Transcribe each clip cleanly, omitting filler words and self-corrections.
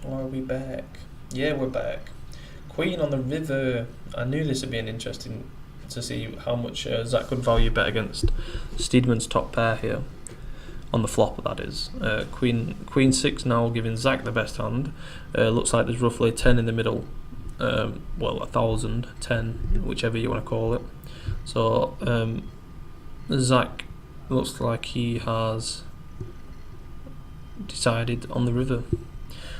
Are we back? Yeah, we're back. Queen on the river. I knew this would be an interesting to see how much Zach could value bet against Steedman's top pair here. On the flop, that is. Queen 6 now giving Zach the best hand. Looks like there's roughly 10 in the middle. Well, 1,000, 10, whichever you want to call it. So, Zach looks like he has decided on the river.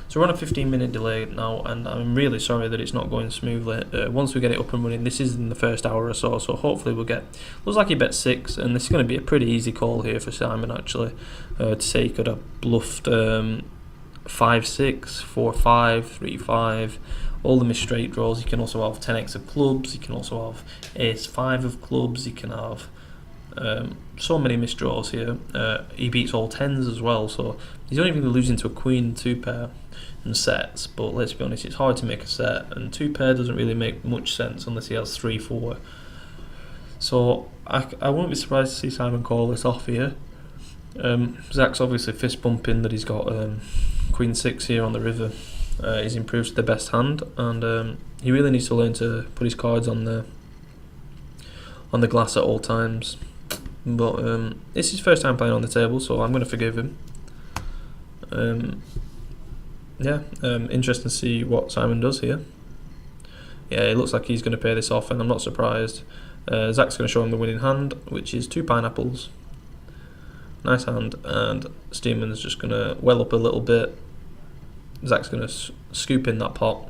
So we're on a 15-minute delay now, and I'm really sorry that it's not going smoothly. Once we get it up and running, this is in the first hour or so, so hopefully we'll get... Looks like he bet 6, and this is going to be a pretty easy call here for Simon, actually. To say he could have bluffed 5-6, 4-5, 3-5, all the missed straight draws. He can also have 10x of clubs, he can also have ace-5 of clubs, he can have... so many missed draws here. He beats all 10s as well, so he's only going to be losing to a queen 2 pair and sets, but let's be honest, it's hard to make a set, and 2 pair doesn't really make much sense unless he has 3-4. So I won't be surprised to see Simon call this off here. Zach's obviously fist bumping that he's got queen 6 here on the river. He's improved to the best hand, and he really needs to learn to put his cards on the glass at all times. But it's his first time playing on the table, so I'm going to forgive him. Interesting to see what Simon does here. Yeah, it looks like he's going to pay this off, and I'm not surprised. Zach's going to show him the winning hand, which is 2 pineapples. Nice hand, and Steedman's just going to well up a little bit. Zach's going to scoop in that pot.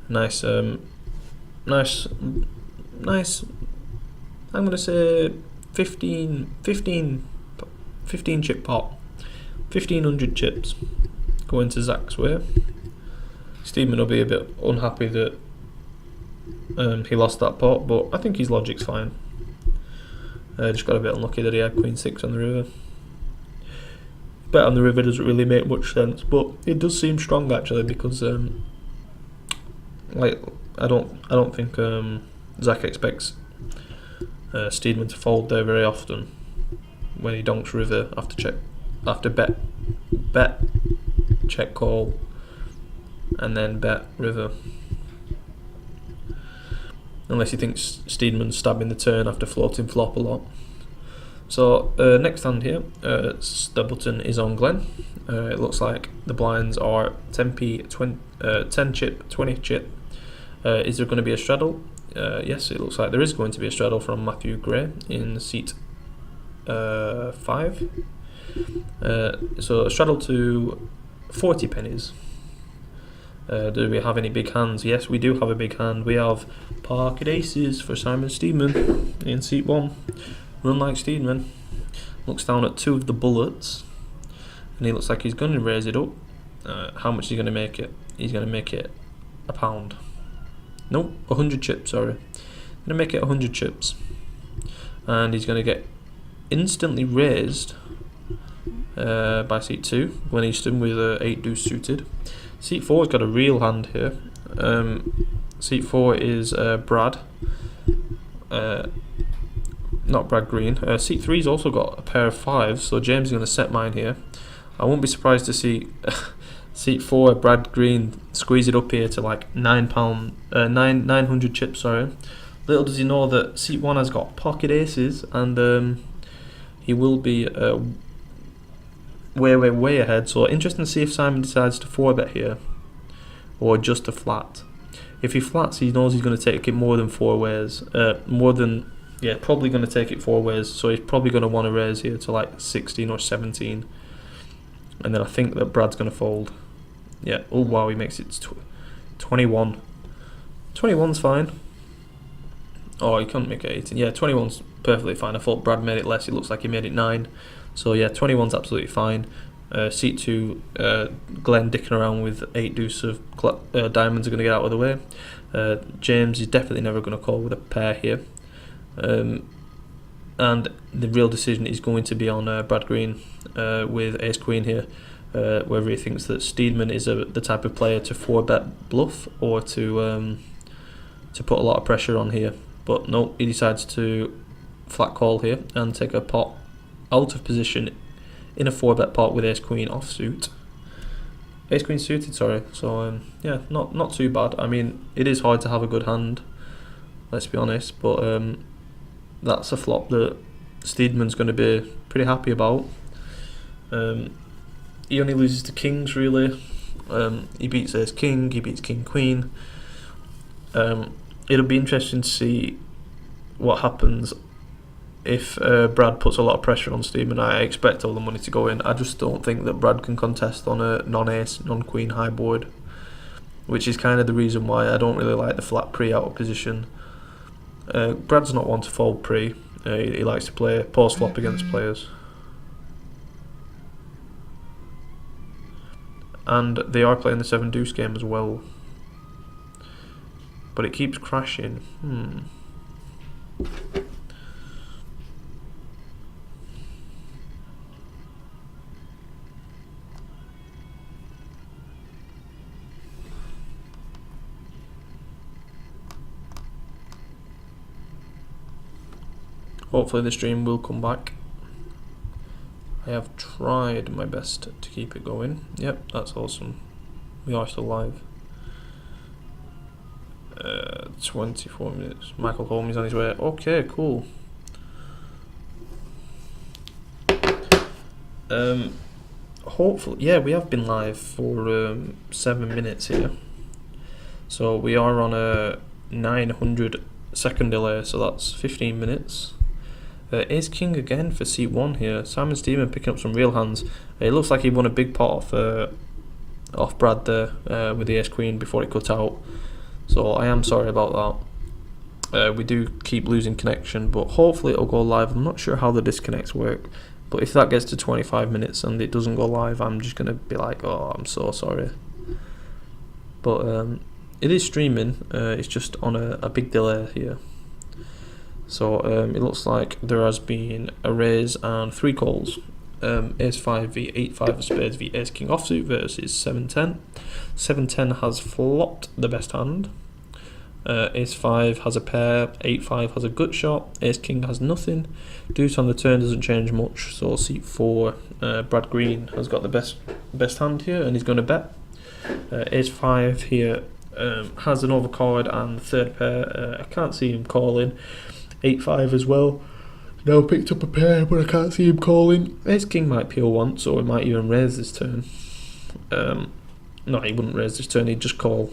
Nice. I'm going to say 15 chip pot. 1,500 chips going to Zach's way. Steedman will be a bit unhappy that he lost that pot, but I think his logic's fine. Just got a bit unlucky that he had queen 6 on the river. Bet on the river doesn't really make much sense, but it does seem strong actually, because I don't think Zach expects Steedman to fold there very often when he donks river after bet check call and then bet river, unless he thinks Steedman's stabbing the turn after floating flop a lot. So next hand here, the button is on Glen. It looks like the blinds are 10p, 10 chip, 20 chip. Is there going to be a straddle? Yes, it looks like there is going to be a straddle from Matthew Gray in seat 5. So a straddle to 40 pennies. Do we have any big hands? Yes, we do have a big hand. We have pocket aces for Simon Steedman in seat 1. Run like Steedman. Looks down at 2 of the bullets, and he looks like he's going to raise it up. How much is he going to make it? He's going to make it £1. Nope, 100 chips, sorry. Going to make it 100 chips. And he's going to get instantly raised by seat 2, Glen Easton with 8 deuce suited. Seat 4 has got a real hand here. Seat 4 is Brad. Not Brad Green. Seat 3 has also got a pair of 5s, so James is going to set mine here. I won't be surprised to see seat 4 Brad Green squeeze it up here to like £900 chips. Sorry. Little does he know that seat 1 has got pocket aces, and he will be way ahead. So interesting to see if Simon decides to 4-bet here or just a flat. If he flats, he knows he's going to take it more than 4 ways. Probably going to take it 4 ways. So he's probably going to want to raise here to like 16 or 17. And then I think that Brad's going to fold. Yeah. Oh wow, he makes it 21. 21's fine. Oh, he can't make it 18. Yeah, 21's perfectly fine. I thought Brad made it less. It looks like he made it 9. So yeah, 21's absolutely fine. Seat 2, Glenn dicking around with 8 deuce of diamonds are going to get out of the way. James is definitely never going to call with a pair here. And the real decision is going to be on Brad Green with ace queen here, whether he thinks that Steedman is the type of player to 4-bet bluff or to put a lot of pressure on here. But no, he decides to flat call here and take a pot out of position in a 4-bet pot with ace queen offsuit. Ace queen suited, sorry. So yeah, not too bad. I mean, it is hard to have a good hand, let's be honest, but that's a flop that Steedman's going to be pretty happy about. He only loses to kings, really. He beats ace king, he beats king queen. It'll be interesting to see what happens if Brad puts a lot of pressure on Steedman. I expect all the money to go in. I just don't think that Brad can contest on a non-ace, non-queen high board, which is kind of the reason why I don't really like the flat pre out of position. Brad's not one to fold pre. He likes to play post flop against players. And they are playing the 7 deuce game as well. But it keeps crashing. Hopefully the stream will come back. I have tried my best to keep it going. Yep, that's awesome. We are still live. 24 minutes. Michael Holmes is on his way. Okay, cool. Hopefully, yeah, we have been live for 7 minutes here. So we are on a 900-second delay, so that's 15 minutes. Ace king again for c1 here. Simon Steedman picking up some real hands. It looks like he won a big pot off Brad there with the ace queen before it cut out. So I am sorry about that. We do keep losing connection, but hopefully it'll go live. I'm not sure how the disconnects work, but if that gets to 25 minutes and it doesn't go live, I'm just going to be like, oh, I'm so sorry. But it is streaming. It's just on a big delay here. So it looks like there has been a raise and 3 calls. Ace 5 v 8-5 of spades v ace king offsuit versus 7-10. 7-10 has flopped the best hand. Ace 5 has a pair, 8-5 has a gut shot, ace king has nothing. Deuce on the turn doesn't change much, so seat 4, Brad Green has got the best hand here and he's going to bet. Ace 5 here has an overcard and the third pair. I can't see him calling. 8-5 as well. Now picked up a pair, but I can't see him calling. Ace king might peel once, or he might even raise this turn. No, he wouldn't raise this turn. He'd just call.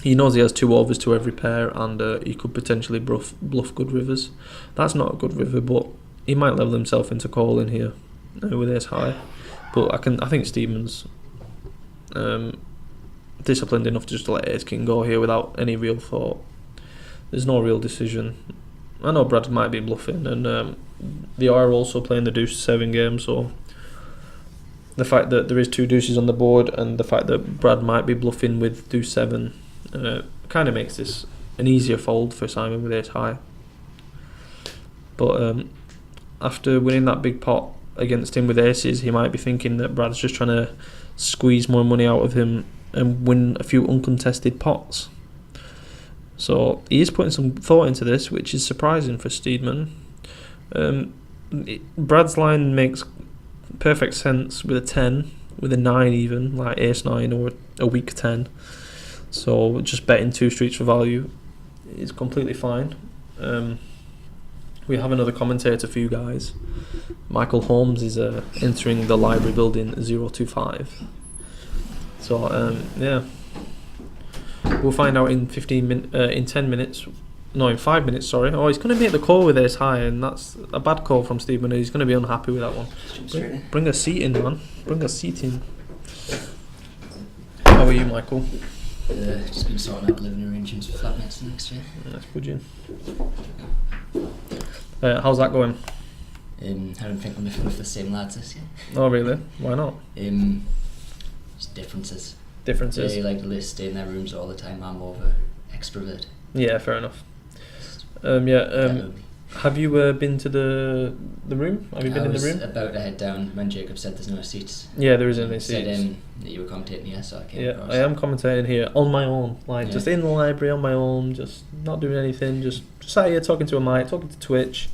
He knows he has 2 overs to every pair, and he could potentially bluff good rivers. That's not a good river, but he might level himself into calling here with ace high. But I think Steedman's disciplined enough to just let ace king go here without any real thought. There's no real decision. I know Brad might be bluffing, and they are also playing the deuce 7 game, so the fact that there is 2 deuces on the board and the fact that Brad might be bluffing with deuce 7 kind of makes this an easier fold for Simon with ace high. But after winning that big pot against him with aces, he might be thinking that Brad's just trying to squeeze more money out of him and win a few uncontested pots. So he is putting some thought into this, which is surprising for Steedman. Brad's line makes perfect sense with a 10, with a 9 even, like ace 9 or a weak 10. So just betting 2 streets for value is completely fine. We have another commentator for you guys. Michael Holmes is entering the library building 025. So yeah. We'll find out in 10 minutes. No, in 5 minutes, sorry. Oh, he's going to make the call with ace high, and that's a bad call from Steedman. He's going to be unhappy with that one. Bring a seat in, man. Bring a seat in. How are you, Michael? Just been sorting out living arrangements for flatmates next year. That's good. How's that going? I don't think I'm living with the same lads this year. Oh, really? Why not? Just differences. Differences? They like to stay in their rooms all the time. I'm more of an extrovert. Yeah, fair enough. Have you been to the room? Have you been in the room? I was about to head down when Jacob said there's no seats. Yeah, there isn't any seats. Said that you were commentating here, so I came across. I am commentating here on my own, just in the library on my own, just not doing anything, just sat here talking to a mic, talking to Twitch.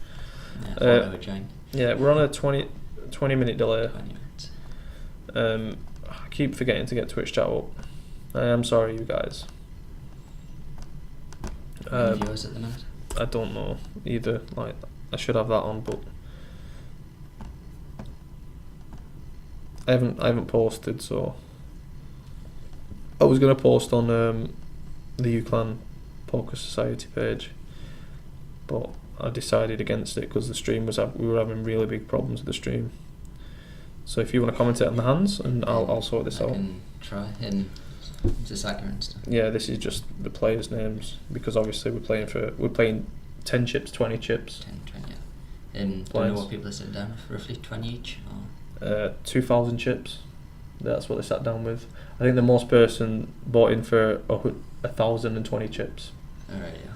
Yeah, I thought I would join. Yeah, we're on a 20 minute delay. 20 minutes. I keep forgetting to get Twitch chat up. I am sorry, you guys. Any viewers at the minute? I don't know either. Like, I should have that on, but I haven't posted. So I was gonna post on the UClan Poker Society page, but I decided against it because the stream we were having really big problems with the stream. So if you want to commentate on the hands, and I'll sort this out. I can try. Just accurate and stuff. Yeah, this is just the players' names because obviously we're playing 10 chips, 20 chips. 10, 20, yeah. Do you know what people are sitting down with? Roughly 20 each? Or? 2,000 chips. That's what they sat down with. I think the most person bought in for 1,020 chips. Alright, yeah.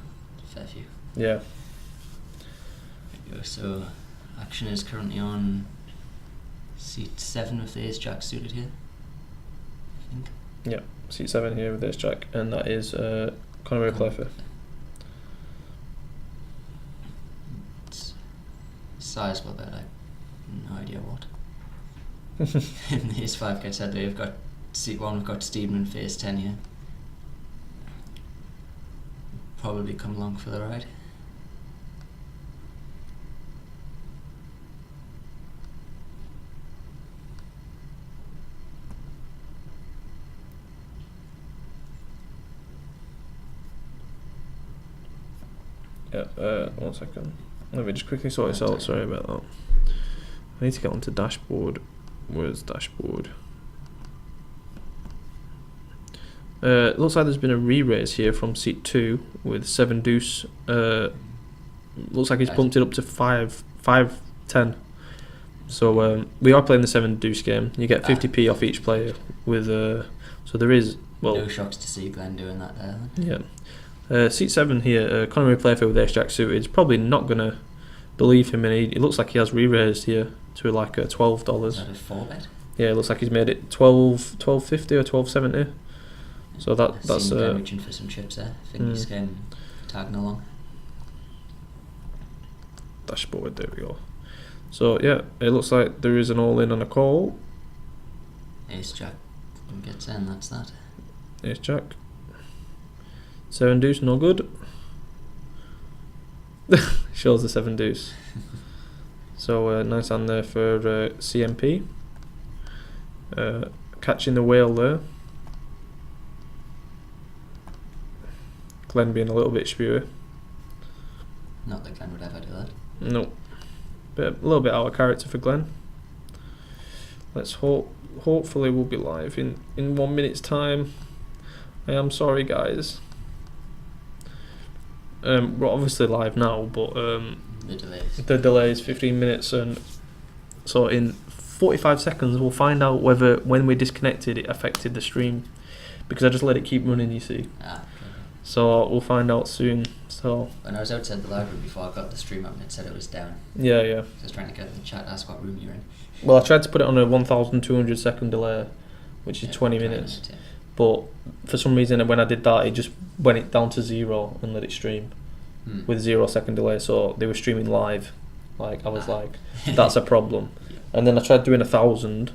Fair few. Yeah. So, action is currently on seat 7 with the ace jack suited here, I think. Yeah, seat 7 here with ace jack, and that is Conor Playfair. It's sizable, but I have no idea what. In the ace 5 gets out there, we've got seat 1, we've got Steedman with ace 10 here. Probably come along for the ride. Yeah, 1 second. Let me just quickly sort this out. Sorry about that. I need to get onto dashboard. Where's dashboard? It looks like there's been a re-raise here from seat 2 with 7 deuce. Looks like he's bumped it up to 5-10. So we are playing the 7 deuce game. You get 50p off each player with so there is no shocks to see Glenn doing that there then. Yeah. Seat 7 here, Conor Playfair with ace jack suited. Is probably not going to believe him, and it looks like he has re-raised here to like $12. Is that a 4-bet? Yeah, it looks like he's made it $12.50 or $12.70. So that's reaching for some chips there. I think he's tagging along. Dashboard, there we go. So yeah, it looks like there is an all-in on a call. Ace jack gets in, that's that. Ace jack. 7 deuce, no good. Shows the 7 deuce. So nice hand there for CMP. Catching the whale there. Glenn being a little bit spewy. Not that Glenn would ever do that. No. A little bit out of character for Glenn. Let's hope. Hopefully we'll be live in 1 minute's time. I am sorry, guys. We're obviously live now, but the delay is 15 minutes, and so in 45 seconds we'll find out whether when we disconnected it affected the stream, because I just let it keep running, you see. Okay. So we'll find out soon. So when I was outside the library before I got the stream up, it said it was down. Yeah. So I was trying to get in the chat, ask what room you're in. Well, I tried to put it on a 1,200 second delay, which is 20 minutes. Yeah. But for some reason, when I did that, it just went it down to 0 and let it stream with 0 second delay. So they were streaming live. Like I was like, that's a problem. Yeah. And then I tried doing 1,000,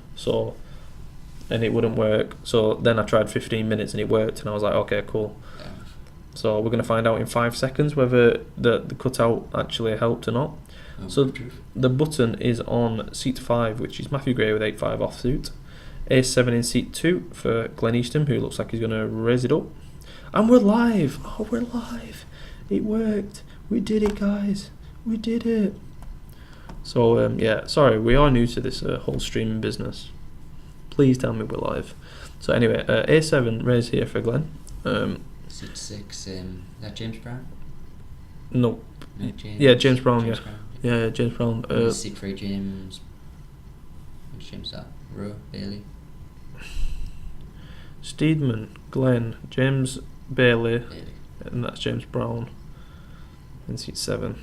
and it wouldn't work. So then I tried 15 minutes and it worked, and I was like, okay, cool. Yeah. So we're gonna find out in 5 seconds whether the cutout actually helped or not. So the button is on seat 5, which is Matthew Gray with 8-5 offsuit. Ace 7 in seat 2 for Glenn Eastham, who looks like he's going to raise it up. And we're live! Oh, we're live! It worked! We did it, guys! We did it! So, yeah, sorry, we are new to this whole streaming business. Please tell me we're live. So anyway, A7 raise here for Glenn. Seat 6, is that James Brown? No. No, James. Yeah, James Brown, James yeah. Brown. Yeah, James Brown. Seat 3, James. Which James is that? Rowe, Bailey. Steedman, Glenn, James Bailey, Bailey. and that's James Brown in seat 7.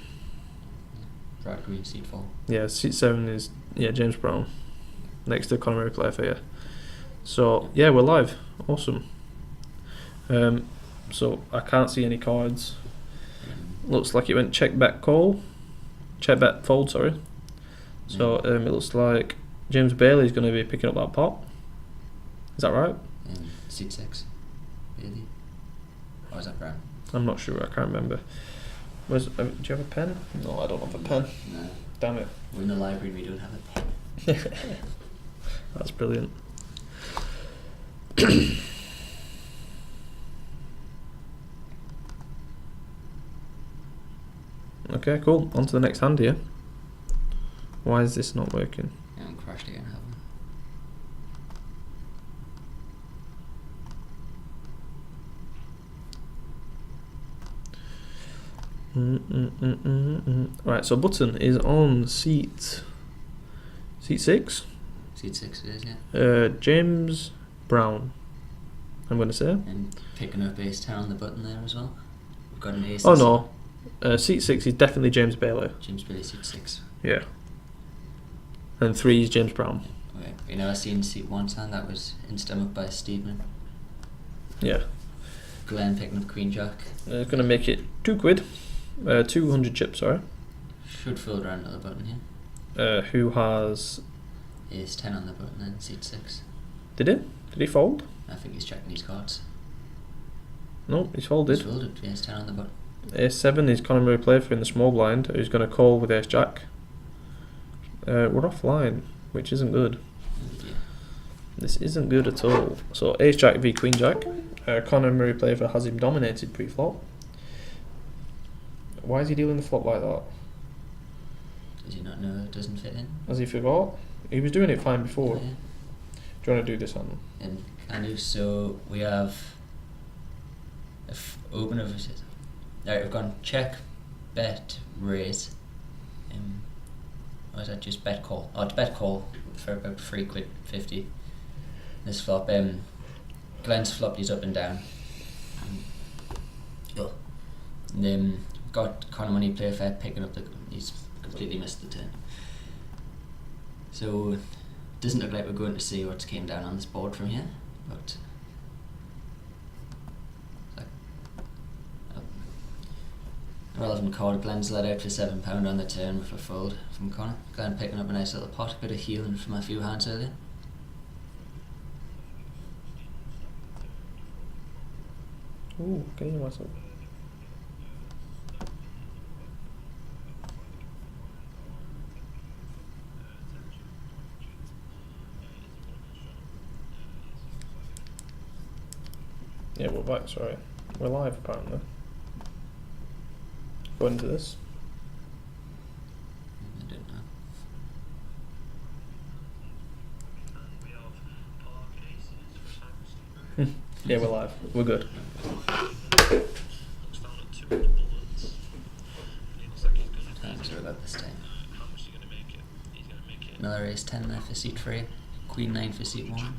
Brad Green, seat 4. Yeah, seat 7 is James Brown next to Conor Playfair. Yeah. So yeah, we're live. Awesome. So I can't see any cards. Looks like it went check back call, check back fold. Sorry. So it looks like James Bailey's going to be picking up that pot. Is that right? Seat 6. Really? Or is that brown? I'm not sure. I can't remember. Do you have a pen? No, I don't have a pen. No. Damn it. We're in the library and we don't have a pen. That's brilliant. Okay, cool. On to the next hand here. Why is this not working? Yeah, I'm crashed again, haven't Right, so button is on seat 6. Seat 6 it is, yeah. James Brown, I'm going to say. And picking up ace 10 on the button there as well. We've got an ace. Oh no, seat 6 is definitely James Bailey. James Bailey, seat 6. Yeah. And 3 is James Brown. Okay. You know, I seen seat 1 hand, that was in stomach by Steedman. Yeah. Glenn picking up Queen Jack. It's going to make it £2. 200 chips, sorry. Should fold around another button here. Who has... Ace 10 on the button then, seat 6. Did he fold? I think he's checking his cards. No, he's folded. He's folded, ace 10 on the button. Ace 7 is Conor Murray Playfair in the small blind, who's going to call with Ace Jack. We're offline, which isn't good. Oh dear. This isn't good at all. So Ace Jack v Queen Jack. Conor Murray Playfair has him dominated pre-flop. Why is he dealing the flop like that? Does he not know it doesn't fit in? Has he forgot? He was doing it fine before. Yeah. Do you want to do this on? And can you? So we have open of it. Alright, we've gone check, bet, raise. Or is that just bet call? Oh, it's bet call for about £3.50. This flop. Glenn's flopped his up and down. And then got Conor Money Playfair picking up he's completely missed the turn. So doesn't look like we're going to see what came down on this board from here, but a relevant call. Glenn's let out for £7 on the turn with a fold from Conor. Glenn picking up a nice little pot, bit of healing from a few hands earlier. Ooh, can you hear myself? Yeah, we're back, sorry. We're live apparently. Go into this. I don't know. Yeah, we're live. We're good. Times are about this time. Another ace 10 there for seat 3. Queen 9 for seat 1.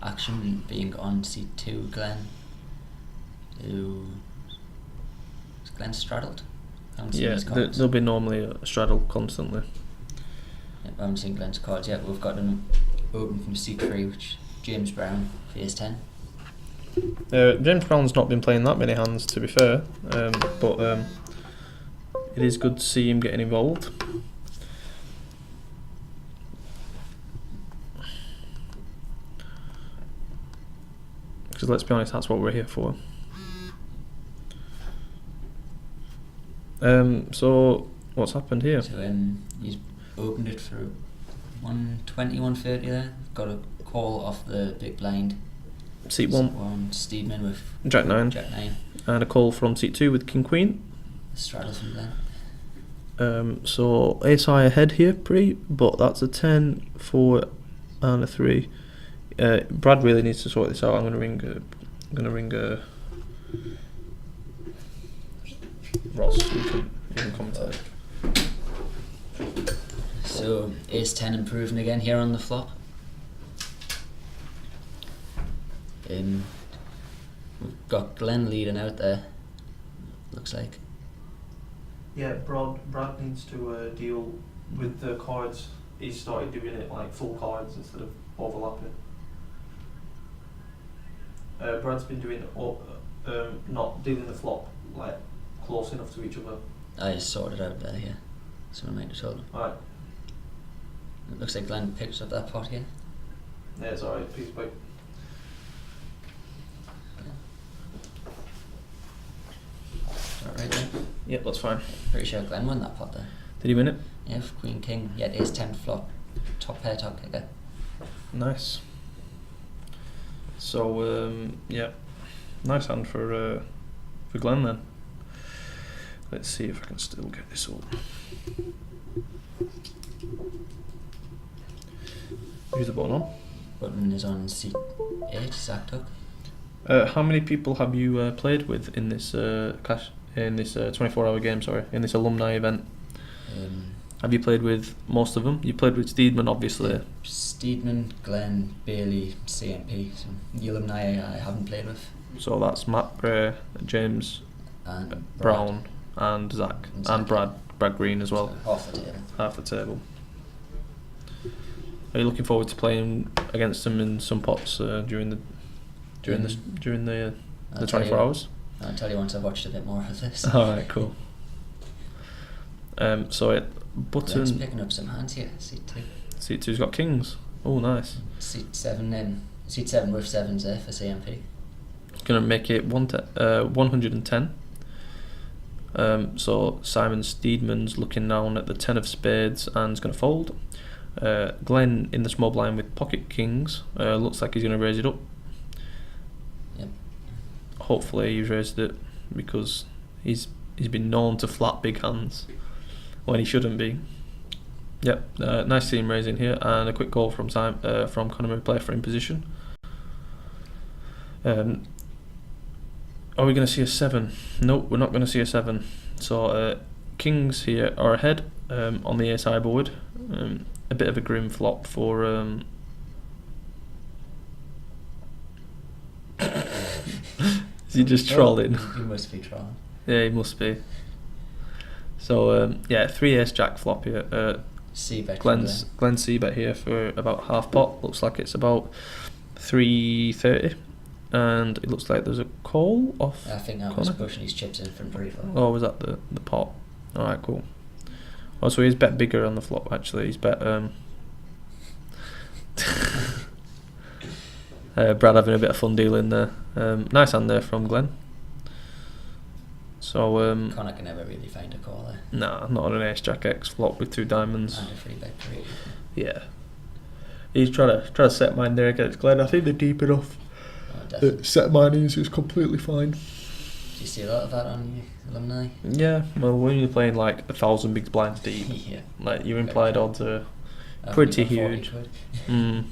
Action being on seat 2, Glenn. Is Glenn straddled? I haven't seen Yeah, his cards. there'll be normally a straddle constantly. Yep, I haven't seen Glenn's cards yet. We've got an open from seat 3, which James Brown for ace 10. James Brown's not been playing that many hands, to be fair, but it is good to see him getting involved. Because let's be honest, that's what we're here for. So what's happened here? So he's opened it for 120, 130 there. Got a call off the big blind. Seat 1, Steedman with Jack 9, Jack 9. and a call from seat 2 with King Queen. Straddle from Glenn. So ace high ahead here, but that's a 10, 4, and a 3. Brad really needs to sort this out. I'm gonna ring Ross. You can commentate. So ace 10 improving again here on the flop. We've got Glenn leading out there. Looks like. Yeah, Brad needs to deal with the cards. He started doing it like full cards instead of overlapping. Brad's been doing not dealing the flop like close enough to each other. I sorted out there, yeah. Someone might have told him. Alright. It looks like Glenn picks up that pot here. Yeah, it's alright. Peace, bye. Alright then. Yep, that's fine. Pretty sure Glenn won that pot there. Did he win it? Yeah, for Queen King. Yeah, ace 10 flop. Top pair, top kicker. Nice. So yeah, nice hand for Glenn then. Let's see if I can still get this up. Who's the button on? Button is on seat 8, Zach took. How many people have you played with in this 24-hour game? Sorry, in this alumni event. Have you played with most of them? You played with Steedman, obviously. Steedman, Glenn, Bailey, CMP. So the alumni I haven't played with. So that's Matt Gray, James And Brown, and Zach, and Brad Green as well. So half the table. Half the table. Are you looking forward to playing against them in some pots during the 24 hours? I'll tell you once I've watched a bit more of this. Alright, cool. So it Glenn's button picking up some hands here. Seat 2. seat 2's got kings. Oh, nice. Seat 7 then. Seat 7 with 7s there for CMP. Gonna make it 110. So Simon Steedman's looking down at the 10 of spades and is going to fold. Glenn in the small blind with pocket kings. Looks like he's going to raise it up. Yep. Hopefully he's raised it because he's been known to flat big hands when he shouldn't be. Yep. Nice team raising here and a quick call from Conor Murray player for in position. Are we going to see a 7? Nope, we're not going to see a 7. So kings here are ahead on the ace high board. A bit of a grim flop for is he just trolling? He must be trolling. Yeah, he must be. So yeah, 3 ace jack flop here. C-bet. Glenn's C-bet here for about half pot. Looks like it's about 330. And it looks like there's a call off. I think that was pushing his chips in from pre-flop. Oh, was that the pot? Alright, cool. Oh, so he's bet bigger on the flop actually. He's bet Brad having a bit of fun dealing there. Nice hand there from Glenn. So Conor can never really find a call there. nah, not on an ace jack X flop with 2 diamonds. And a free bet 3. Yeah. He's trying to set mine there against Glenn. I think they're deep enough. Definitely. Set mine is completely fine. Do you see a lot of that on your alumni? Yeah, well, when you're playing like 1,000 big blinds deep, Yeah. like your implied odds are I pretty think about 40 huge. quid.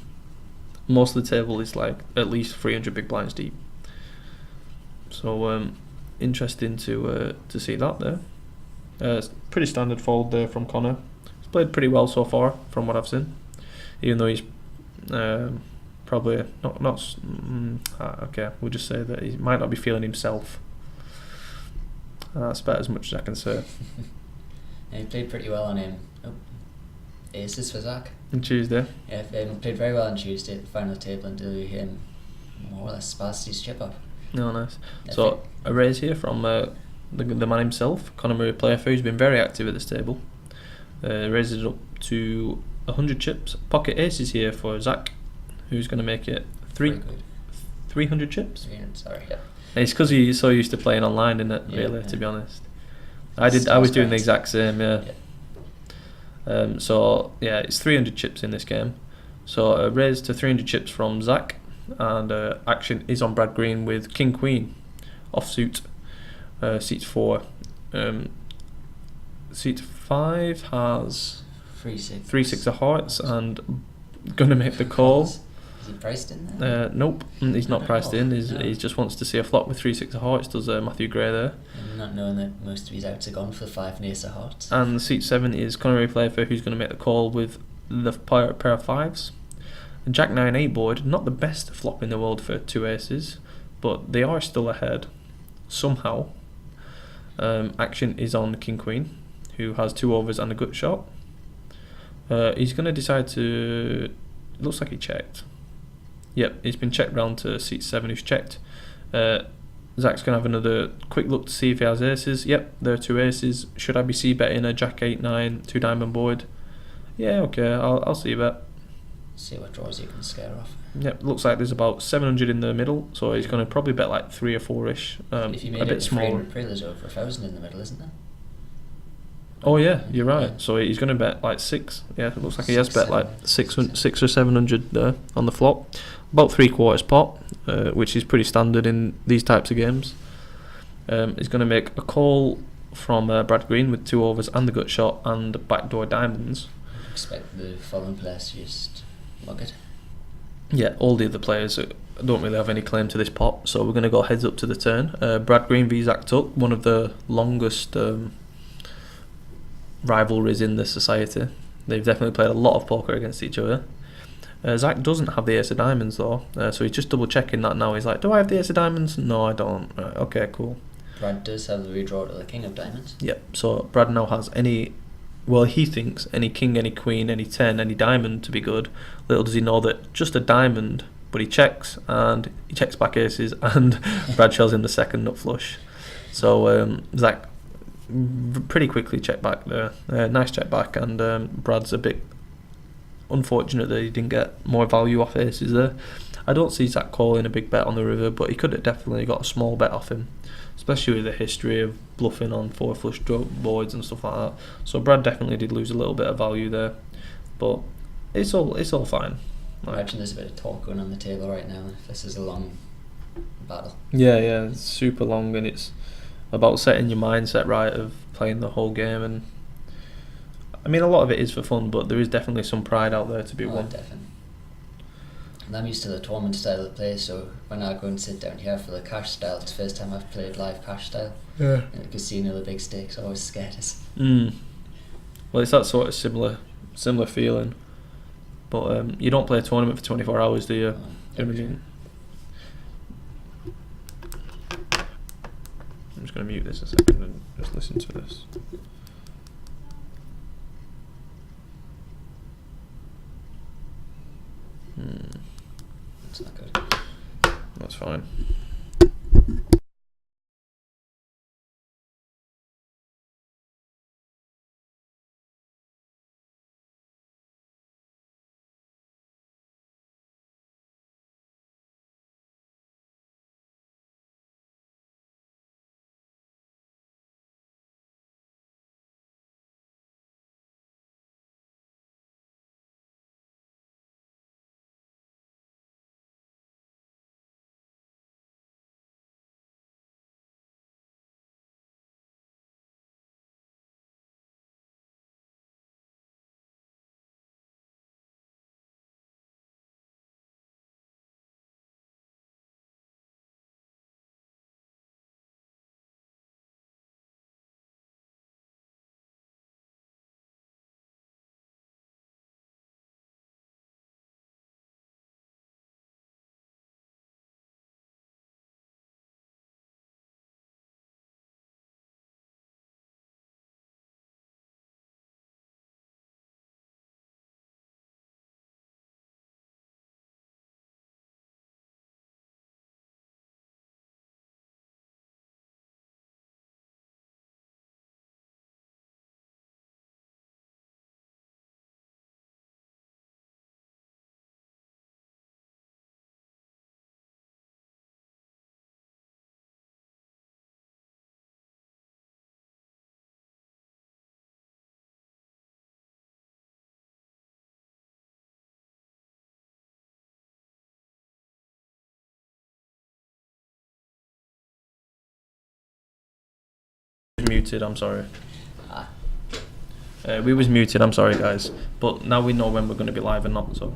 Most of the table is like at least 300 big blinds deep. So interesting to see that there. It's pretty standard fold there from Conor. He's played pretty well so far from what I've seen, even though he's probably not. Okay, we'll just say that he might not be feeling himself. That's about as much as I can say. Yeah, he played pretty well on him. Aces for Zach. On Tuesday. Yeah, played very well on Tuesday at the final table until him more or less spazzed his chip off. No, nice. So a raise here from the man himself, Conor Murray player, who's been very active at this table. Raises it up to 100 chips. Pocket aces here for Zach, who's going to make it 300 chips. 300, sorry, yeah. It's because he's so used to playing online, isn't it? Yeah, really, yeah. to be honest. I was doing the exact same, yeah. So yeah, it's 300 chips in this game. So a raise to 300 chips from Zach, and action is on Brad Green with King Queen offsuit. Seat 4. Seat 5 has 3-6 of hearts and gonna make the call. Is he priced in there? Nope, he's not priced in. No. He just wants to see a flop with 3-6 of hearts. Does Matthew Gray there? And not knowing that most of his outs are gone for 5 and ace of hearts. And seat 7 is Conor Murray Playfair, who's going to make the call with the pair of 5s. And Jack 9-8 board, not the best flop in the world for 2 aces, but they are still ahead somehow. Action is on King Queen, who has 2 overs and a gut shot. He's going to decide to. It looks like he checked. Yep, he's been checked round to seat 7, who's checked. Zach's going to have another quick look to see if he has aces. Yep, there are 2 aces. Should I be c-betting a Jack 8-9 2 diamond board? Yeah, okay, I'll c-bet. See what draws you can scare off. Yep, looks like there's about 700 in the middle, so he's going to probably bet like 3 or 4-ish. If you made a it bit smaller. pre, there's over 1,000 in the middle, isn't there? Oh yeah, you're right. Yeah. So he's going to bet like 6. Yeah, it looks like he has Six, bet like seven. 6 or 700 there on the flop. About 3/4 pot, which is pretty standard in these types of games. He's going to make a call from Brad Green with 2 overs and the gut shot and backdoor diamonds. Expect the following players to just mug it. Yeah, all the other players don't really have any claim to this pot, so we're going to go heads up to the turn. Brad Green v Zach Tuck, one of the longest rivalries in the society. They've definitely played a lot of poker against each other. Zach doesn't have the ace of diamonds though, so he's just double checking that now. He's like, do I have the ace of diamonds? No, I don't. Right, okay, cool. Brad does have the redraw to the king of diamonds. Yep, so Brad now has any, well, he thinks any king, any queen, any 10, any diamond to be good. Little does he know that just a diamond, but he checks, and he checks back aces, and Brad shows him the second nut flush. So Zach pretty quickly checked back there. Nice check back, and Brad's a bit unfortunate that he didn't get more value off aces there. I don't see Zach calling a big bet on the river, but he could have definitely got a small bet off him, especially with the history of bluffing on 4 flush boards and stuff like that. So Brad definitely did lose a little bit of value there, but it's all fine. I imagine there's a bit of talk going on the table right now. If this is a long battle. Yeah, it's super long, and it's about setting your mindset right of playing the whole game. And I mean, a lot of it is for fun, but there is definitely some pride out there to be won. Definitely. And I'm used to the tournament style of play, so when I go and sit down here for the cash style, it's the first time I've played live cash style. Yeah. In a casino, the big stakes, I always scared us. Well, it's that sort of similar feeling. But you don't play a tournament for 24 hours, do you? Oh, Do you know what I mean? I'm just going to mute this a second and just listen to this. It's not good. That's fine. Muted, I'm sorry. We was muted, I'm sorry guys, but now we know when we're going to be live and not. So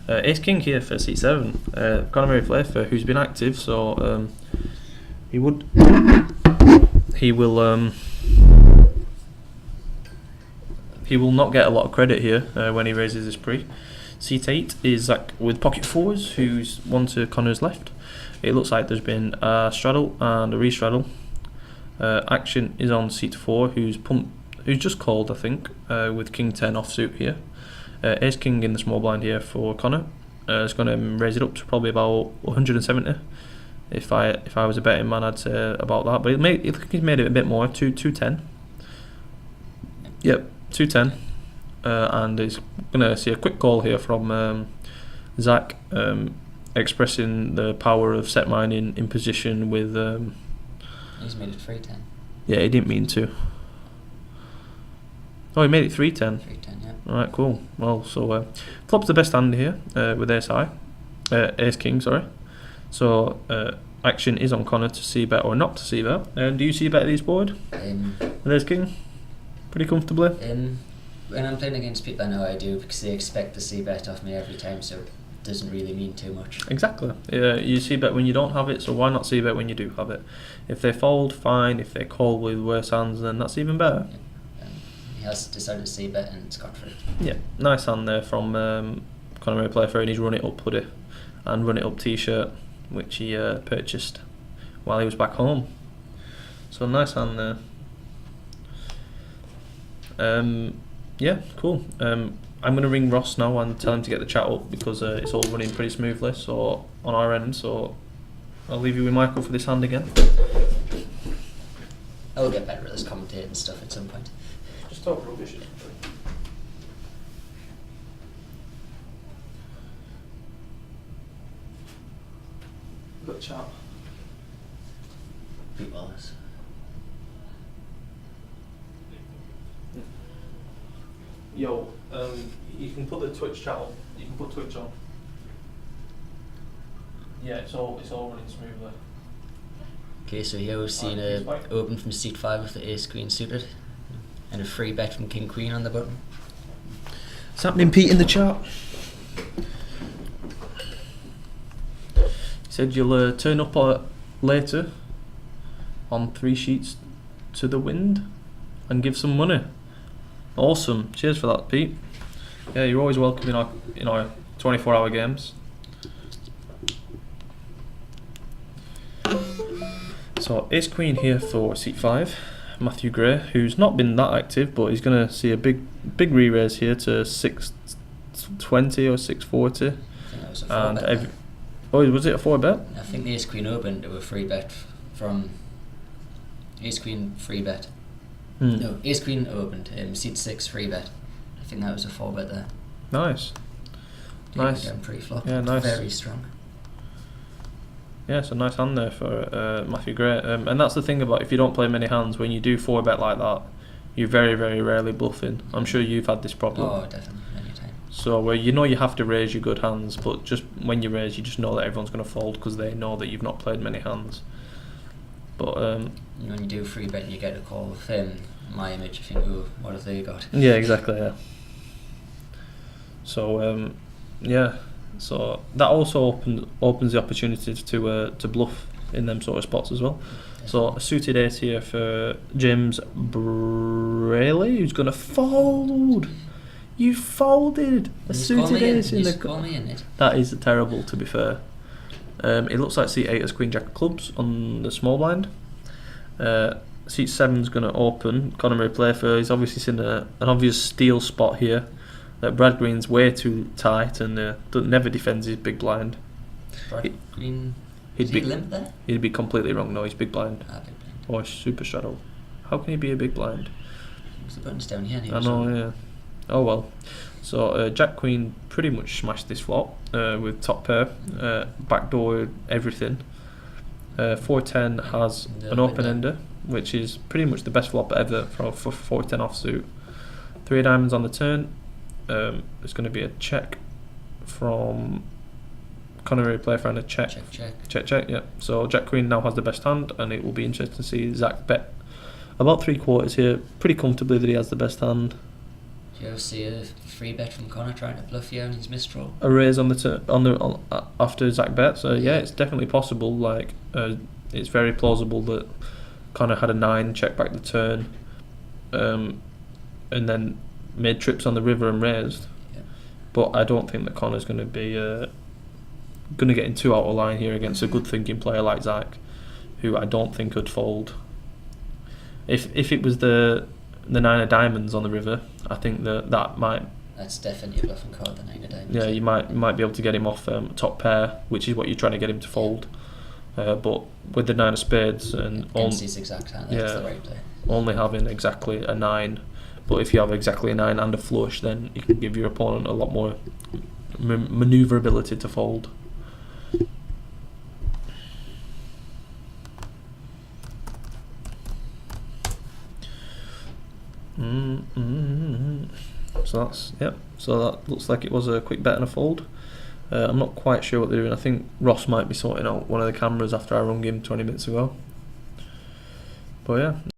Ace King here for C7, Conor Murray Flafer, who's been active, so he will not get a lot of credit here when he raises his pre. Seat 8 is Zach with pocket fours, who's one to Conor's left. It looks like there's been a straddle and a re-straddle. Action is on seat 4, who's just called, I think, with King 10 offsuit here. Ace King in the small blind here for Conor. It's going to raise it up to probably about 170. If I was a betting man, I'd say about that. But he's made it a bit more, 210. Yep, 210. and is going to see a quick call here from Zach, expressing the power of set mining in position with. He's made it 310. Yeah, he didn't mean to. Oh, he made it 310. 310, yeah. Alright, cool. Well, so flop's the best hand here with ace high. Ace king, sorry. So action is on Connor to see bet or not to see bet. And do you see bet these board? With ace king? Pretty comfortably? When I'm playing against people I know I do, because they expect to see bet off me every time, so it doesn't really mean too much. Exactly. You see bet when you don't have it, so why not see bet when you do have it? If they fold, fine. If they call with worse hands, then that's even better. Yeah. He has decided to see bet and Scott for it. Yeah, nice hand there from Conor Playfair, and he's run it up hoodie and run it up t-shirt, which he purchased while he was back home. So nice hand there. Yeah, cool. I'm going to ring Ross now and tell him to get the chat up because it's all running pretty smoothly. So on our end, so I'll leave you with Michael for this hand again. I'll get better at this commentating stuff at some point. Just talk rubbish. Got chat. Beat Wallace. Yo, you can put the Twitch chat on. You can put Twitch on. Yeah, it's all running smoothly. Okay, so here we've seen a open from seat 5 with the ace queen suited, and a free bet from king queen on the button. What's happening, Pete, in the chat? He said you'll turn up later on 3 sheets to the wind and give some money. Awesome, cheers for that, Pete. Yeah, you're always welcome in our 24-hour games. So ace queen here for seat 5. Matthew Gray, who's not been that active, but he's going to see a big re-raise here to 620 or 640. I think that was a 4 bet. Oh, was it a 4 bet? I think the ace queen opened to a free bet from ace queen free bet. No, ace queen opened, seat 6 free bet. I think that was a 4 bet there. Nice. Nice. Pre-flop. Yeah, nice. Very strong. Yeah, it's a nice hand there for Matthew Gray. And that's the thing about if you don't play many hands, when you do 4 bet like that, you're very, very rarely bluffing. I'm sure you've had this problem. Oh, definitely, many times. So where you know you have to raise your good hands, but just when you raise, you just know that everyone's going to fold because they know that you've not played many hands. But when you do free bet and you get a call with my image, you think, oh, what have they got? Yeah, exactly. Yeah. So yeah, so that also opens the opportunity to bluff in them sort of spots as well. So a suited ace here for James Braley, who's going to fold. You folded a suited ace in the. That is terrible, to be fair. It looks like seat 8 has Queen Jack of clubs on the small blind. Seat 7's going to open. Conor Playfair, he's obviously seen an obvious steal spot here. Brad Green's way too tight and never defends his big blind. Brad Green, he'd be limp there? He'd be completely wrong. No, he's big blind. Big blind. Or super straddle. How can he be a big blind? Because the button's down here. I know, yeah. Oh well. So Jack Queen pretty much smashed this flop with top pair, backdoor everything. 410 has an open ender, which is pretty much the best flop ever for 410 offsuit. 3 diamonds on the turn. It's going to be a check from Conor Playfair and a check. Check. Yeah. So Jack Queen now has the best hand, and it will be interesting to see Zach bet about 3/4 here, pretty comfortably that he has the best hand. Do you ever see a free bet from Conor trying to bluff you on his misdraw? A raise on the after Zach bet. So yeah, it's definitely possible. Like it's very plausible that Conor had a 9 check back the turn, and then made trips on the river and raised. Yeah. But I don't think that Conor's going to be going to get in too out of line here against a good thinking player like Zach, who I don't think could fold. If it was the 9 of diamonds on the river, I think that might. That's definitely a bluffing card, the 9 of diamonds. Yeah, you might be able to get him off top pair, which is what you're trying to get him to fold. But with the 9 of spades and against his exact hand, that's the right play. Only having exactly a 9 But if you have exactly a 9 and a flush, then you can give your opponent a lot more manoeuvrability to fold. So that's, yep. So that looks like it was a quick bet and a fold. I'm not quite sure what they're doing. I think Ross might be sorting out one of the cameras after I rung him 20 minutes ago. But yeah.